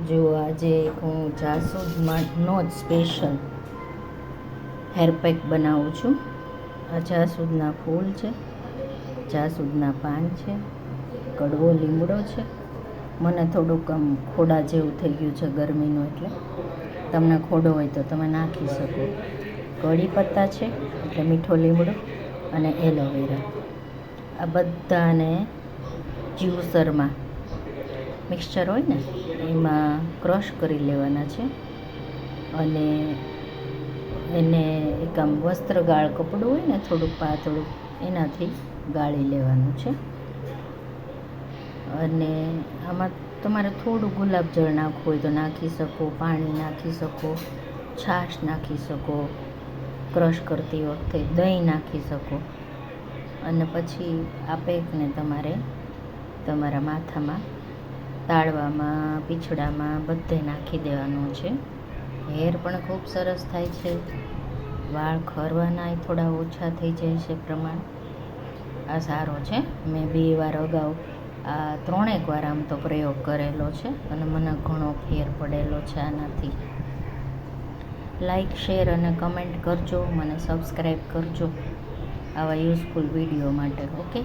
જો આજે હું જાસૂદનો જ સ્પેશિયલ હેર પેક બનાવું છું. આ જાસૂદના ફૂલ છે, જાસૂદના પાન છે, કડવો લીમડો છે. મને થોડુંક ખોડા જેવું થઈ ગયું છે ગરમીનું, એટલે તમને ખોડો હોય તો તમે નાખી શકો. કઢી પત્તા છે એટલે મીઠો લીમડો અને એલોવેરા. આ બધાને જ્યુસરમાં મિક્સચર હોય ને એમાં ક્રશ કરી લેવાના છે અને એને એક આમ વસ્ત્રગાળ કપડું હોય ને થોડુંક પાતળું, એનાથી ગાળી લેવાનું છે. અને આમાં તમારે થોડું ગુલાબજળ નાખવું હોય તો નાખી શકો, પાણી નાખી શકો, છાશ નાખી શકો, ક્રશ કરતી વખતે દહીં નાખી શકો. અને પછી આ પેકને તમારે તમારા માથામાં, તાળવામાં, પીછડામાં બધે નાખી દેવાનું છે. હેર પણ ખૂબ સરસ થાય છે, વાળ ખરવાનાય થોડા ઓછા થઈ જાય છે પ્રમાણ. આ સારો છે. મેં 2 વાર અગાઉ આ 3 વાર આમ તો પ્રયોગ કરેલો છે અને મને ઘણો ફેર પડેલો છે આનાથી. લાઈક, શેર અને કમેન્ટ કરજો, મને સબસ્ક્રાઈબ કરજો આવા યુઝફુલ વિડીયો માટે. ઓકે.